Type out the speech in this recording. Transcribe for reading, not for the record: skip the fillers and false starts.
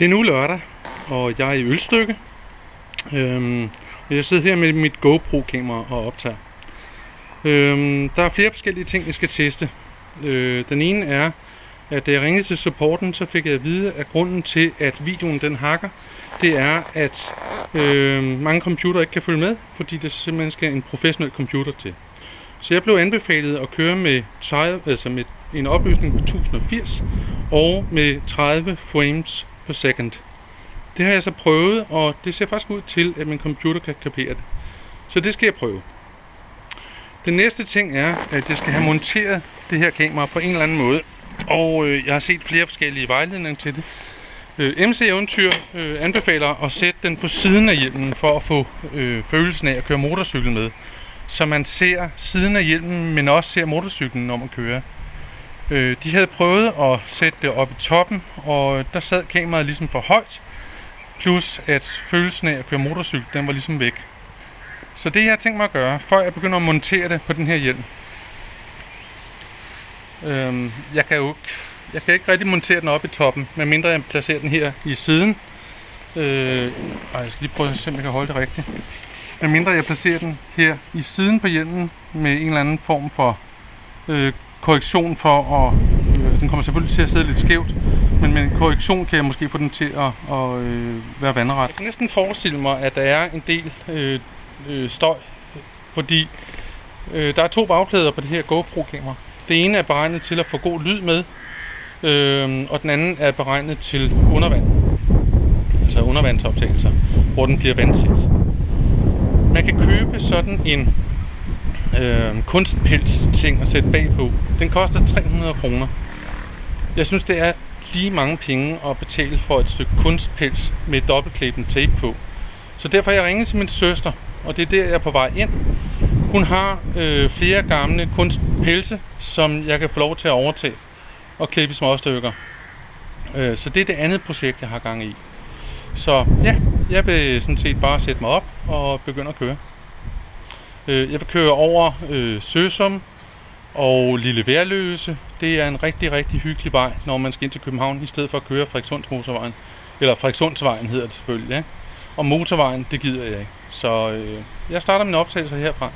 Det er nu lørdag, og jeg er i Ølstykke. Jeg sidder her med mit GoPro-kamera og optager. Der er flere forskellige ting, jeg skal teste. Den ene er, at da jeg ringede til supporten, så fik jeg at vide, at grunden til, at videoen den hakker, det er, at mange computere ikke kan følge med, fordi det simpelthen skal en professionel computer til. Så jeg blev anbefalet at køre med en opløsning på 1080 og med 30 frames per second. Det har jeg så prøvet, og det ser faktisk ud til, at min computer kan kapere det. Så det skal jeg prøve. Den næste ting er, at jeg skal have monteret det her kamera på en eller anden måde. Og jeg har set flere forskellige vejledninger til det. MC Eventyr anbefaler at sætte den på siden af hjelmen for at få følelsen af at køre motorcykel med. Så man ser siden af hjelmen, men også ser motorcyklen, når man kører. De havde prøvet at sætte det op i toppen, og der sad kameraet ligesom for højt. Plus at følelsen af at køre motorcykel, den var ligesom væk. Så det jeg har tænkt mig at gøre, før jeg begynder at montere det på den her hjelm. Jeg kan ikke rigtig montere den op i toppen, medmindre jeg placerer den her i siden. Jeg skal lige prøve at se, om jeg kan holde det rigtigt. Medmindre jeg placerer den her i siden på hjelmen med en eller anden form for korrektion for at... den kommer selvfølgelig til at sidde lidt skævt, men med en korrektion kan jeg måske få den til at være vandret. Jeg kan næsten forestille mig, at der er en del støj, fordi der er to bagplader på det her GoPro-kamera. Det ene er beregnet til at få god lyd med, og den anden er beregnet til undervand, altså undervandsoptagelser, hvor den bliver vandtæt. Man kan købe sådan en kunstpels ting at sætte bagpå. Den koster 300 kroner. Jeg synes, det er lige mange penge at betale for et stykke kunstpels med dobbeltklæbende tape på. Så derfor har jeg ringet til min søster, og det er der, jeg er på vej ind. Hun har flere gamle kunstpelse, som jeg kan få lov til at overtage og klippe i små stykker. Så det er det andet projekt, jeg har gang i. Så ja, jeg vil sådan set bare sætte mig op og begynde at køre. Jeg vil køre over Søsum og Lille Værløse. Det er en rigtig, rigtig hyggelig vej, når man skal ind til København, i stedet for at køre Frederikssundsmotorvejen. Eller Frederikssundsvejen hedder det selvfølgelig, ja. Og motorvejen, det gider jeg ikke. Så jeg starter min optagelse herfra.